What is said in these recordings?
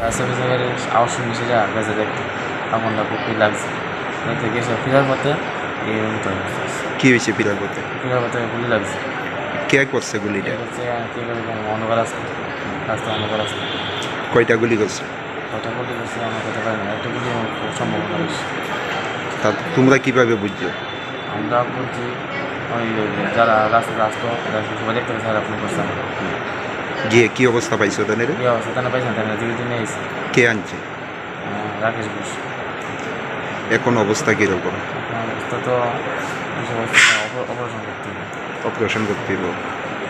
আশেপাশে গাড়ি আওয়াজ শুনছে যা গেছে দেখতে তখন খুবই লাগছে দেখতে গেছে ফিরার পথে এই মতো কি হয়েছে ফিরার পথে? ফিরার পথে গুলি লাগছে। কে করছে গুলিটা? হচ্ছে কী করবো অন্ধকার রাস্তা রাস্তা অন্ধকার রাস্তা কয়টা গুলি করছে? কত গুলি করছে আমার কথা পারি না একটা গুলি খুব সম্ভাবনা বেশি। তা তোমরা কিভাবে বুঝছো? আমরা বলছি ওই যারা রাস্তা রাস্তা সবাই দেখতে পাচ্ছে আপনি করছেন গিয়ে কি অবস্থা পাইছো তাদের? কী অবস্থা তারা পাইছেন তারা ধীরে ধীরে এসেছে কে আনছে? রাকেশ ঘোষ। এখন অবস্থা কীরকম? অবস্থা তো এইসব অবস্থা অপারেশন করতে হবে। অপারেশন করতে হবে।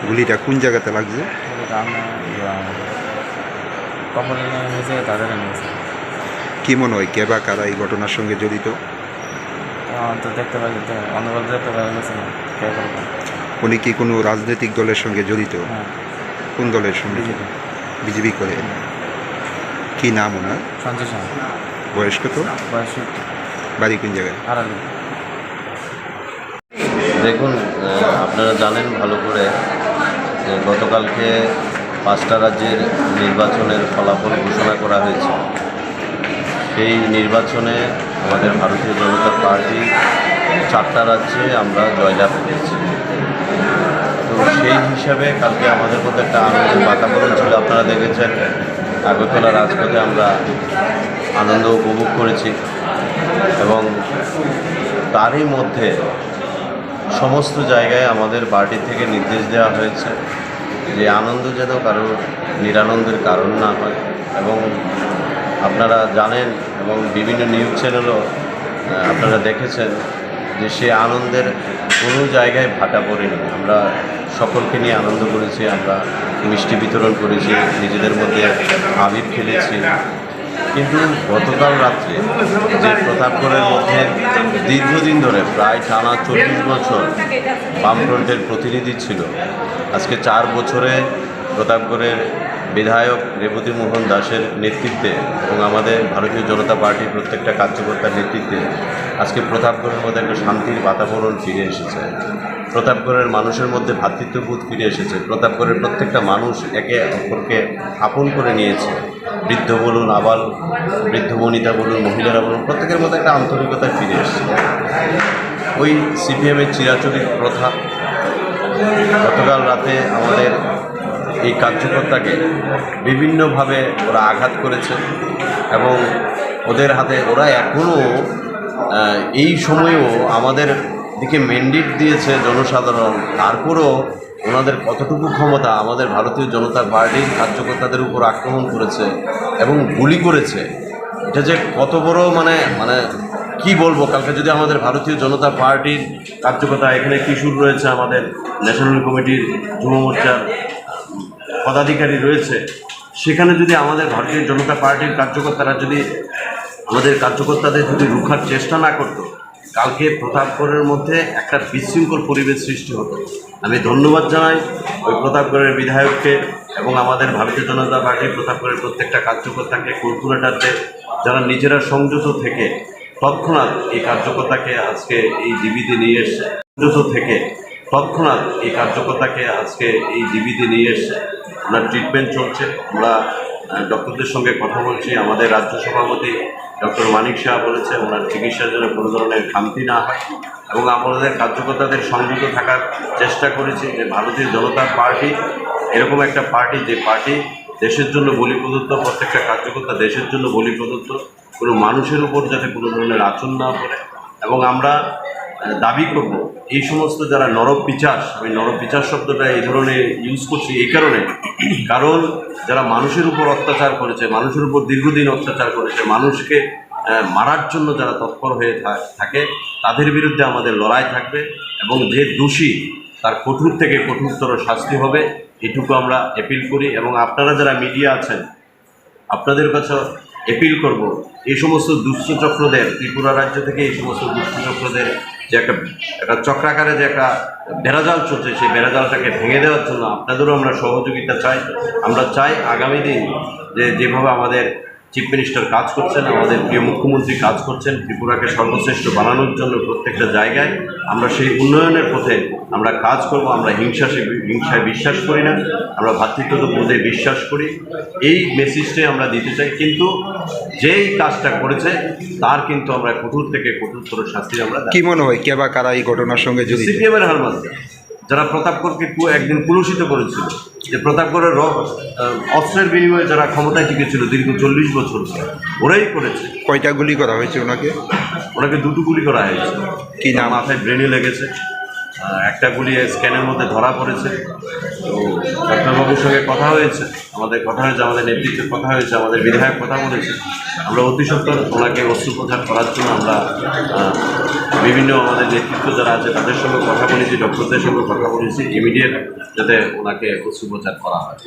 গুলিটা কোন জায়গাতে লাগছে? কপালে নিয়েছে তাদের নিয়েছে। কি মনে হয় কে বা কারা এই ঘটনার সঙ্গে জড়িত? তো দেখতে পাই অন্ধকার দেখতে পাওয়া গেছে না কে করবো। উনি কি কোনো রাজনৈতিক দলের সঙ্গে জড়িত? হ্যাঁ কোন দলের সঙ্গে? বিজেপি। বিজেপি করে। কি নাম ওনার? সঞ্জয় সাহা। বয়স কত? বয়স বাড়ি কোন জায়গায়? আড়ালি। দেখুন, আপনারা জানেন ভালো করে যে গতকালকে 5টা রাজ্যের নির্বাচনের ফলাফল ঘোষণা করা হয়েছে। সেই নির্বাচনে আমাদের ভারতীয় জনতা পার্টি 4টা রাজ্যে আমরা জয়লাভ করেছি। তো সেই হিসাবে কালকে আমাদের মধ্যে একটা আনন্দের বাতাবরণ ছিল। আপনারা দেখেছেন আগরতলা রাজপথে আমরা আনন্দ উপভোগ করেছি এবং তারই মধ্যে সমস্ত জায়গায় আমাদের পার্টি থেকে নির্দেশ দেওয়া হয়েছে যে আনন্দ যেন কারোর নিরানন্দের কারণ না হয়। এবং আপনারা জানেন এবং বিভিন্ন নিউজ চ্যানেলও আপনারা দেখেছেন যে সে আনন্দের কোনো জায়গায় ভাটা পড়েনি। আমরা সকলকে নিয়ে আনন্দ করেছি, আমরা মিষ্টি বিতরণ করেছি, নিজেদের মধ্যে আবির খেলেছি। কিন্তু গতকাল রাত্রে যে প্রতাপগড়ের মধ্যে দীর্ঘদিন ধরে প্রায় টানা 40 বছর বামফ্রন্টের প্রতিনিধি ছিল, আজকে 4 বছরে প্রতাপগড়ের বিধায়ক রেবতী মোহন দাসের নেতৃত্বে এবং আমাদের ভারতীয় জনতা পার্টির প্রত্যেকটা কার্যকর্তার নেতৃত্বে আজকে প্রতাপগড়ের মধ্যে একটা শান্তির বাতাবরণ ফিরে এসেছে। প্রতাপগড়ের মানুষের মধ্যে ভ্রাতৃত্ববোধ ফিরে এসেছে। প্রতাপগড়ের প্রত্যেকটা মানুষ একে অপরকে আপন করে নিয়েছে। বৃদ্ধ বলুন, আবাল বৃদ্ধ বনিতা বলুন, মহিলারা বলুন, প্রত্যেকের মধ্যে একটা আন্তরিকতা ফিরে এসেছে। ওই সিপিএমের চিরাচরিত প্রথা গতকাল রাতে আমাদের এই কার্যকর্তাকে বিভিন্নভাবে ওরা আঘাত করেছে এবং ওদের হাতে ওরা এখনও এই সময়েও আমাদের দিকে ম্যান্ডেট দিয়েছে জনসাধারণ, তারপরও ওনাদের কতটুকু ক্ষমতা আমাদের ভারতীয় জনতা পার্টির কার্যকর্তাদের উপর আক্রমণ করেছে এবং গুলি করেছে। এটা যে কত বড় মানে মানে কি বলবো। কালকে যদি আমাদের ভারতীয় জনতা পার্টির কার্যকর্তা, এখানে কিশোর রয়েছে, আমাদের ন্যাশনাল কমিটির যুব মোর্চার পদাধিকারী রয়েছে, সেখানে যদি আমাদের ভারতীয় জনতা পার্টির কার্যকর্তারা যদি আমাদের কার্যকর্তাদের যদি রুখার চেষ্টা না করতো, কালকে প্রতাপগড়ের মধ্যে একটা বিশৃঙ্খল পরিবেশ সৃষ্টি হতো। আমি ধন্যবাদ জানাই ওই প্রতাপগড়ের বিধায়ককে এবং আমাদের ভারতীয় জনতা পার্টির প্রতাপগড়ের প্রত্যেকটা কার্যকর্তাকে, কর্পোরেটরদের, যারা নিজেরা সংযত থেকে তৎক্ষণাৎ এই কার্যকর্তাকে আজকে এই জীবিতে নিয়ে এসছে। সংযত থেকে তৎক্ষণাৎ এই কার্যকর্তাকে আজকে এই জীবিতে নিয়ে এসছে। ওনার ট্রিটমেন্ট চলছে। আমরা ডক্টরদের সঙ্গে কথা বলছি। আমাদের রাজ্য সভাপতি ডক্টর মানিক শাহ বলেছে ওনার চিকিৎসার জন্য কোনো ধরনের খামতি না হয় এবং আমাদের কার্যকর্তাদের সংযত থাকার চেষ্টা করেছি যে ভারতীয় জনতা পার্টি এরকম একটা পার্টি, যে পার্টি দেশের জন্য বলি প্রদত্ত, প্রত্যেকটা কার্যকর্তা দেশের জন্য বলি প্রদত্ত, কোনো মানুষের উপর যাতে কোনো ধরনের আচরণ না করে। এবং আমরা দাবি করব এই সমস্ত যারা নরক পিচাস, আমি নরক পিচাস শব্দটা এই ধরনের ইউজ করছি এই কারণে, কারণ যারা মানুষের উপর অত্যাচার করেছে, মানুষের উপর দীর্ঘদিন অত্যাচার করেছে, মানুষকে মারার জন্য যারা তৎপর হয়ে থাকে, তাদের বিরুদ্ধে আমাদের লড়াই থাকবে এবং যে দোষী তার কঠোর থেকে কঠোরতর শাস্তি হবে, এটুকু আমরা অ্যাপিল করি। এবং আপনারা যারা মিডিয়া আছেন, আপনাদের কাছে অ্যাপিল করব এই সমস্ত দুষ্টচক্রদের, ত্রিপুরা রাজ্য থেকে এই সমস্ত দুষ্টচক্রদের যে একটা চক্রাকারে যে একটা বেড়াজাল চলছে, সেই বেড়াজালটাকে ভেঙে দেওয়ার জন্য আপনাদেরও আমরা সহযোগিতা চাই। আমরা চাই আগামী দিন যেভাবে আমাদের চিফ মিনিস্টার কাজ করছেন, আমাদের প্রিয় মুখ্যমন্ত্রী কাজ করছেন ত্রিপুরাকে সর্বশ্রেষ্ঠ বানানোর জন্য প্রত্যেকটা জায়গায়। আমরা সেই উন্নয়নের পথে আমরা কাজ করব। আমরা হিংসায় বিশ্বাস করি না, আমরা ভ্রাতৃত্ববোধে বিশ্বাস করি। এই মেসেজটাই আমরা দিতে চাই। কিন্তু যেই কাজটা করেছে তার কিন্তু আমরা কঠোর থেকে কঠোরতর শাস্তি আমরা কি মনে হয় কে বা কারা এই ঘটনার সঙ্গে জড়িত? সিপিএমের হারমাস্টার যারা প্রতাপগড়কে একদিন কুলুষিত করেছিল, যে প্রতাপগড়ের অস্ত্রের বিনিময়ে যারা ক্ষমতায় টিকেছিল দীর্ঘ 40 বছর, ওরাই করেছে। কয়টা গুলি করা হয়েছে ওনাকে? ওনাকে 2টো গুলি করা হয়েছে। কি নাম? মাথায় ব্রেনে লেগেছে, একটা গুলি স্ক্যানের মধ্যে ধরা পড়েছে। তো ডাক্তারবাবুর সঙ্গে কথা হয়েছে, আমাদের নেতৃত্বের কথা হয়েছে, আমাদের বিধায়ক কথা বলেছে। আমরা অতি সত্বর ওনাকে অস্ত্রোপচার করার জন্য আমরা বিভিন্ন আমাদের নেতৃত্ব যারা আছে তাদের সঙ্গে কথা বলেছি, ডক্টরদের সঙ্গে কথা বলেছি, ইমিডিয়েট যাতে ওনাকে অস্ত্রোপচার করা হয়।